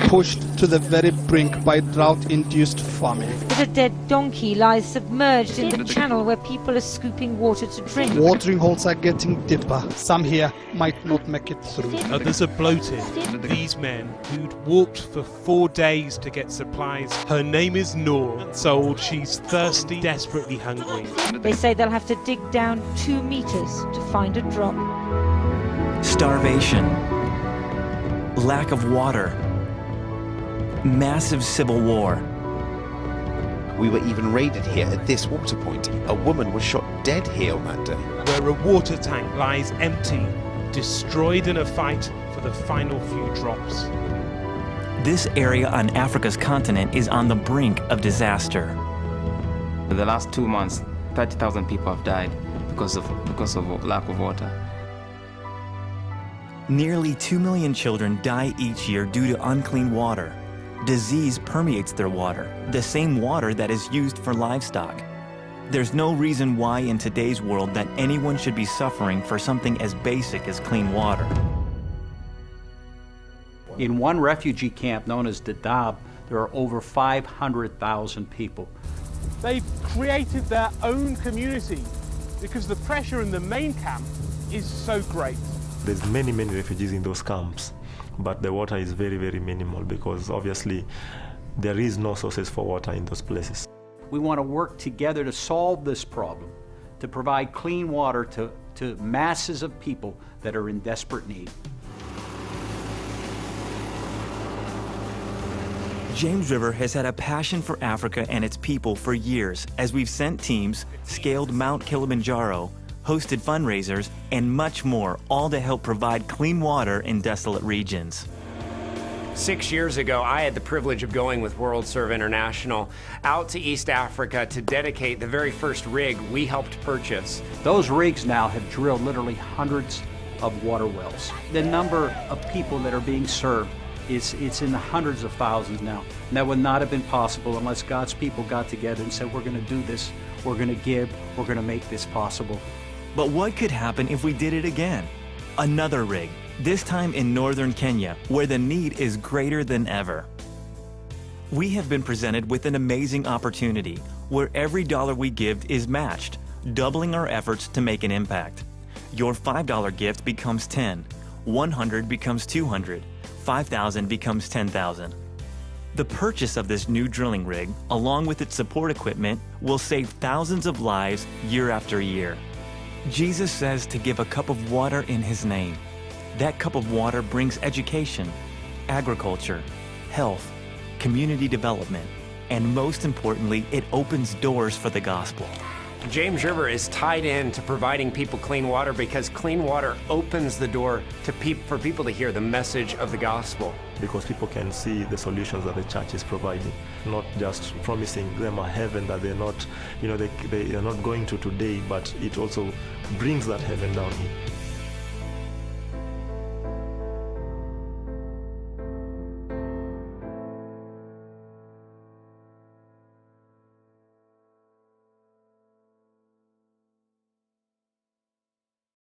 Pushed to the very brink by drought-induced famine. A dead donkey lies submerged in the channel where people are scooping water to drink. Watering holes are getting deeper. Some here might not make it through. Others are bloated. These men who'd walked for 4 days to get supplies. Her name is Noor. Told she's thirsty, desperately hungry. They say they'll have to dig down 2 meters to find a drop. Starvation, lack of water, massive civil war. We were even raided here at this water point. A woman was shot dead here on that day. Where a water tank lies empty, destroyed in a fight for the final few drops. This area on Africa's continent is on the brink of disaster. In the last 2 months, 30,000 people have died because of lack of water. Nearly 2 million children die each year due to unclean water. Disease permeates their water, the same water that is used for livestock. There's no reason why in today's world that anyone should be suffering for something as basic as clean water. In one refugee camp known as Dadaab, there are over 500,000 people. They've created their own community because the pressure in the main camp is so great. There's many refugees in those camps, but the water is very minimal because obviously there is no sources for water in those places. We want to work together to solve this problem, to provide clean water to masses of people that are in desperate need. James River has had a passion for Africa and its people for years as we've sent teams, scaled Mount Kilimanjaro, hosted fundraisers, and much more, all to help provide clean water in desolate regions. 6 years ago, I had the privilege of going with World Serve International out to East Africa to dedicate the very first rig we helped purchase. Those rigs now have drilled literally hundreds of water wells. The number of people that are being served it's in the hundreds of thousands now. And that would not have been possible unless God's people got together and said, we're going to do this, we're going to give, we're going to make this possible. But what could happen if we did it again? Another rig, this time in northern Kenya, where the need is greater than ever. We have been presented with an amazing opportunity where every dollar we give is matched, doubling our efforts to make an impact. Your $5 gift becomes 10, 100 becomes 200, 5,000 becomes 10,000. The purchase of this new drilling rig, along with its support equipment, will save thousands of lives year after year. Jesus says to give a cup of water in His name. That cup of water brings education, agriculture, health, community development, and most importantly, it opens doors for the gospel. James River is tied in to providing people clean water because clean water opens the door to for people to hear the message of the gospel. Because people can see the solutions that the church is providing, not just promising them a heaven that they're not, they are not going to today, but it also brings that heaven down here.